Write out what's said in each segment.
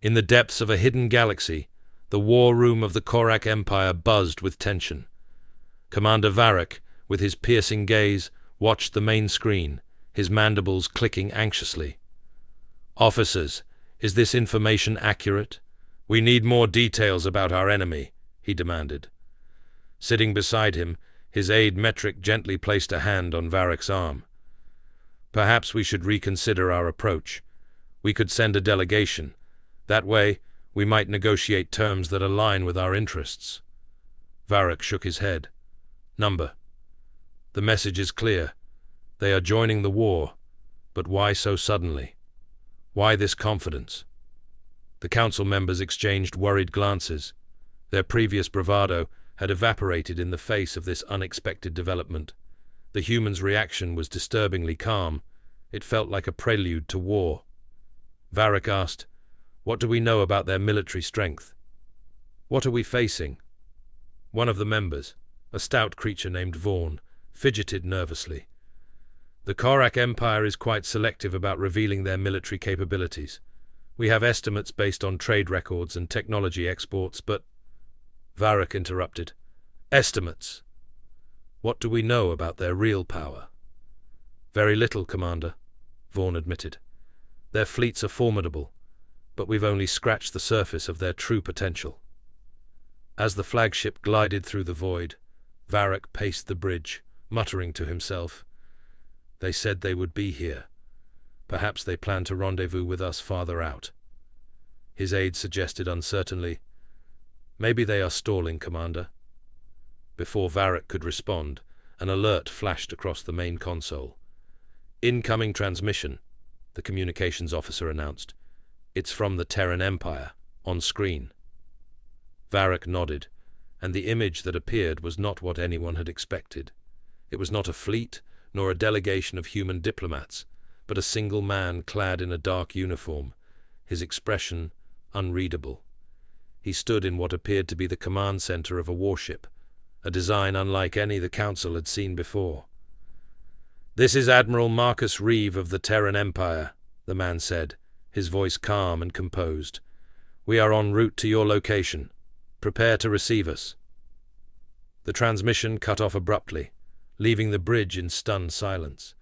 In the depths of a hidden galaxy, the war room of the Galactic Empire buzzed with tension. Commander Varric, with his piercing gaze, watched the main screen, his mandibles clicking anxiously. "Officers, is this information accurate? We need more details about our enemy," he demanded. Sitting beside him, his aide Metric gently placed a hand on Varric's arm. "Perhaps we should reconsider our approach. We could send a delegation. That way, we might negotiate terms that align with our interests." Varric shook his head. "Number. The message is clear. They are joining the war, but why so suddenly? Why this confidence?" The council members exchanged worried glances. Their previous bravado had evaporated in the face of this unexpected development. The humans' reaction was disturbingly calm. It felt like a prelude to war. Varric asked, "What do we know about their military strength? What are we facing?" One of the members, a stout creature named Vaughn, fidgeted nervously. "The Galactic Empire is quite selective about revealing their military capabilities. We have estimates based on trade records and technology exports, but—" Varric interrupted. "Estimates? What do we know about their real power?" "Very little, Commander," Vaughn admitted. "Their fleets are formidable, but we've only scratched the surface of their true potential." As the flagship glided through the void, Varric paced the bridge, muttering to himself, "They said they would be here. Perhaps they plan to rendezvous with us farther out." His aide suggested uncertainly, "Maybe they are stalling, Commander." Before Varric could respond, an alert flashed across the main console. "Incoming transmission," the communications officer announced. "It's from the Terran Empire, on screen." Varric nodded, and the image that appeared was not what anyone had expected. It was not a fleet, nor a delegation of human diplomats, but a single man clad in a dark uniform, his expression unreadable. He stood in what appeared to be the command center of a warship, a design unlike any the Council had seen before. "This is Admiral Marcus Reeve of the Terran Empire," the man said, his voice calm and composed. "We are en route to your location. Prepare to receive us." The transmission cut off abruptly, leaving the bridge in stunned silence.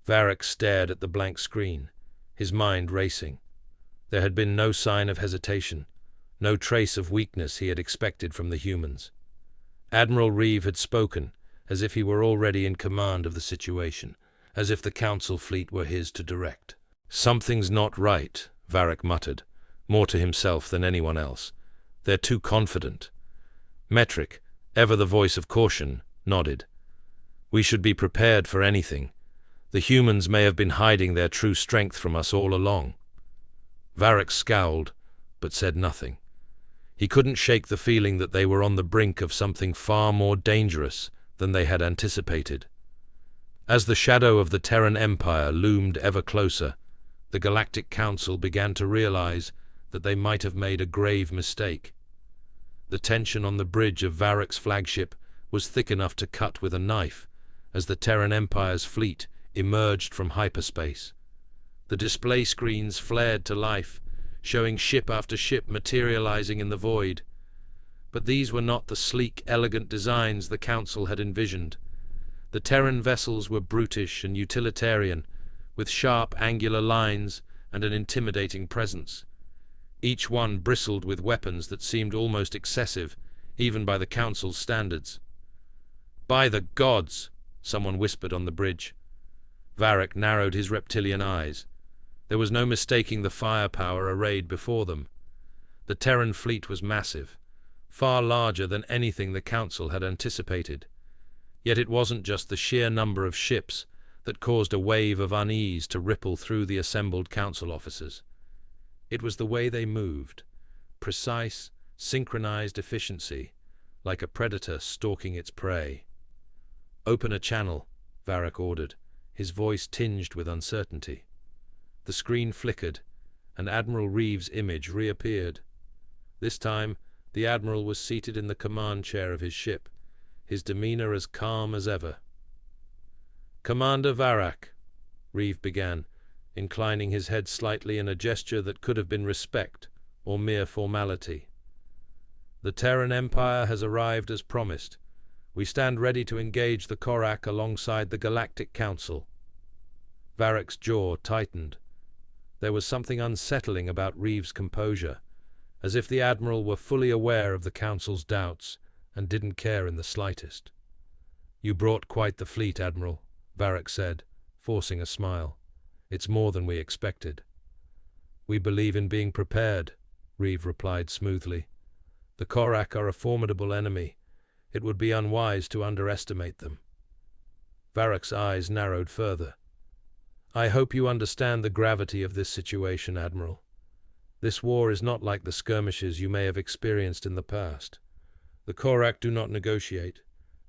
Varric stared at the blank screen, his mind racing. There had been no sign of hesitation, no trace of weakness he had expected from the humans. Admiral Reeve had spoken, as if he were already in command of the situation, as if the Council fleet were his to direct. "Something's not right," Varric muttered, more to himself than anyone else. "They're too confident." Metric, ever the voice of caution, nodded. "We should be prepared for anything. The humans may have been hiding their true strength from us all along." Varric scowled, but said nothing. He couldn't shake the feeling that they were on the brink of something far more dangerous than they had anticipated. As the shadow of the Terran Empire loomed ever closer, the Galactic Council began to realize that they might have made a grave mistake. The tension on the bridge of Varric's flagship was thick enough to cut with a knife as the Terran Empire's fleet emerged from hyperspace. The display screens flared to life, showing ship after ship materializing in the void. But these were not the sleek, elegant designs the Council had envisioned. The Terran vessels were brutish and utilitarian, with sharp, angular lines and an intimidating presence. Each one bristled with weapons that seemed almost excessive, even by the Council's standards. "By the gods!" someone whispered on the bridge. Varric narrowed his reptilian eyes. There was no mistaking the firepower arrayed before them. The Terran fleet was massive, far larger than anything the Council had anticipated. Yet it wasn't just the sheer number of ships that caused a wave of unease to ripple through the assembled Council officers. It was the way they moved, precise, synchronized efficiency, like a predator stalking its prey. "Open a channel," Varric ordered, his voice tinged with uncertainty. The screen flickered, and Admiral Reeve's image reappeared. This time, the Admiral was seated in the command chair of his ship, his demeanor as calm as ever. "Commander Varric," Reeve began, inclining his head slightly in a gesture that could have been respect or mere formality. The Terran Empire has arrived as promised. We stand ready to engage the Korak alongside the Galactic Council. Varek's jaw tightened. There was something unsettling about Reeves' composure, as if the Admiral were fully aware of the Council's doubts and didn't care in the slightest. "You brought quite the fleet, Admiral," Varek said, forcing a smile. "It's more than we expected." "We believe in being prepared," Reeve replied smoothly. "The Korak are a formidable enemy. It would be unwise to underestimate them." Varek's eyes narrowed further. "I hope you understand the gravity of this situation, Admiral. This war is not like the skirmishes you may have experienced in the past. The Korak do not negotiate,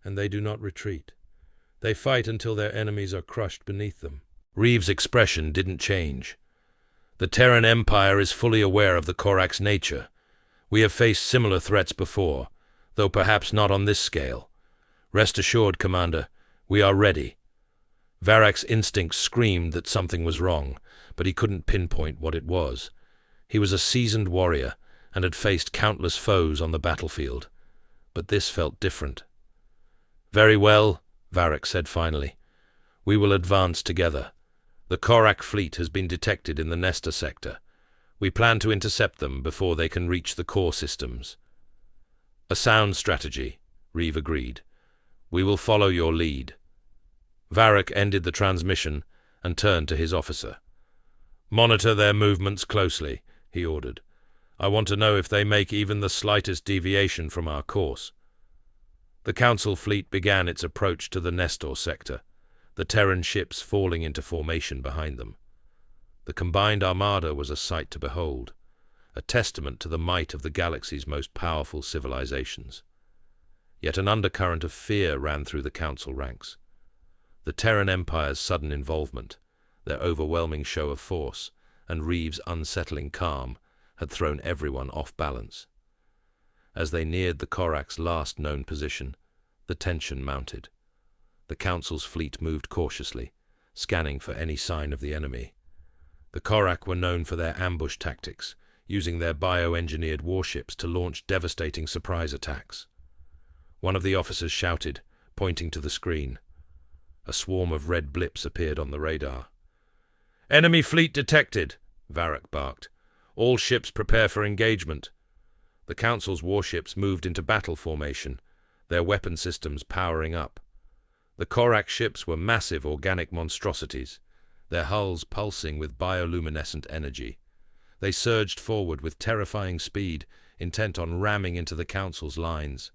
and they do not retreat. They fight until their enemies are crushed beneath them." Reeves' expression didn't change. "The Terran Empire is fully aware of the Korak's nature. We have faced similar threats before, though perhaps not on this scale. Rest assured, Commander, we are ready." Varek's instincts screamed that something was wrong, but he couldn't pinpoint what it was. He was a seasoned warrior and had faced countless foes on the battlefield, but this felt different. "Very well," Varek said finally. "We will advance together. The Korak fleet has been detected in the Nestor sector. We plan to intercept them before they can reach the core systems." "A sound strategy," Reeve agreed. "We will follow your lead." Varek ended the transmission and turned to his officer. "Monitor their movements closely," he ordered. "I want to know if they make even the slightest deviation from our course." The Council fleet began its approach to the Nestor sector, the Terran ships falling into formation behind them. The combined armada was a sight to behold, a testament to the might of the galaxy's most powerful civilizations. Yet an undercurrent of fear ran through the Council ranks. The Terran Empire's sudden involvement, their overwhelming show of force, and Reeves' unsettling calm had thrown everyone off balance. As they neared the Korak's last known position, the tension mounted. The Council's fleet moved cautiously, scanning for any sign of the enemy. The Korak were known for their ambush tactics, using their bioengineered warships to launch devastating surprise attacks. One of the officers shouted, pointing to the screen. A swarm of red blips appeared on the radar. "Enemy fleet detected," Varek barked. "All ships prepare for engagement." The Council's warships moved into battle formation, their weapon systems powering up. The Korak ships were massive organic monstrosities, their hulls pulsing with bioluminescent energy. They surged forward with terrifying speed, intent on ramming into the Council's lines.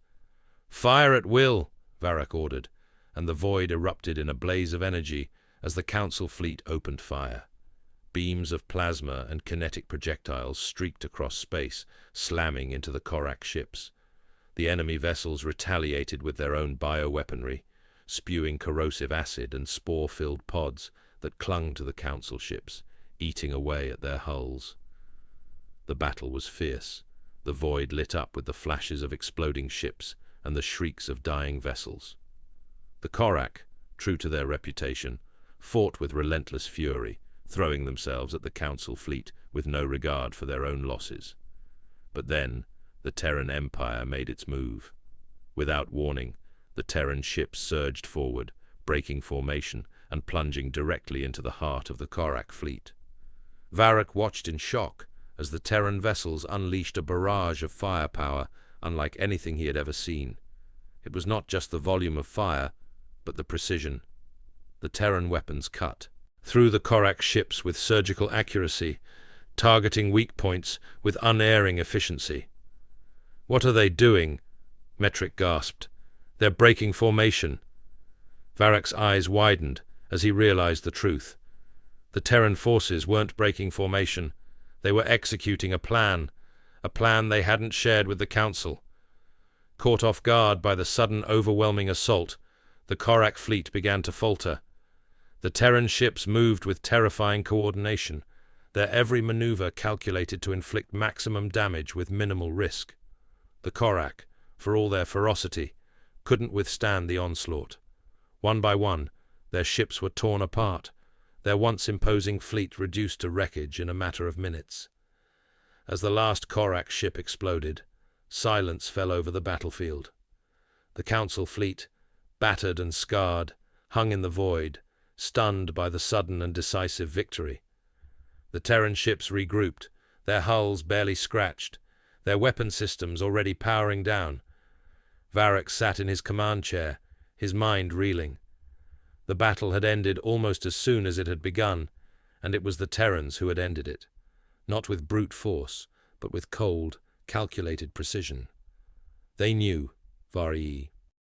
"Fire at will," Varek ordered, and the void erupted in a blaze of energy as the Council fleet opened fire. Beams of plasma and kinetic projectiles streaked across space, slamming into the Korak ships. The enemy vessels retaliated with their own bioweaponry, spewing corrosive acid and spore-filled pods that clung to the Council ships, eating away at their hulls. The battle was fierce, the void lit up with the flashes of exploding ships and the shrieks of dying vessels. The Korak, true to their reputation, fought with relentless fury, throwing themselves at the Council fleet with no regard for their own losses. But then, the Terran Empire made its move. Without warning, the Terran ships surged forward, breaking formation and plunging directly into the heart of the Korak fleet. Varek watched in shock as the Terran vessels unleashed a barrage of firepower unlike anything he had ever seen. It was not just the volume of fire, but the precision. The Terran weapons cut through the Korak ships with surgical accuracy, targeting weak points with unerring efficiency. "What are they doing?" Metric gasped. "They're breaking formation." Varek's eyes widened as he realized the truth. The Terran forces weren't breaking formation. They were executing a plan they hadn't shared with the Council. Caught off guard by the sudden overwhelming assault, the Korak fleet began to falter. The Terran ships moved with terrifying coordination, their every maneuver calculated to inflict maximum damage with minimal risk. The Korak, for all their ferocity, couldn't withstand the onslaught. One by one, their ships were torn apart, their once imposing fleet reduced to wreckage in a matter of minutes. As the last Korak ship exploded, silence fell over the battlefield. The Council fleet, battered and scarred, hung in the void, stunned by the sudden and decisive victory. The Terran ships regrouped, their hulls barely scratched, their weapon systems already powering down. Varric sat in his command chair, his mind reeling. The battle had ended almost as soon as it had begun, and it was the Terrans who had ended it, not with brute force, but with cold, calculated precision. They knew, Varii,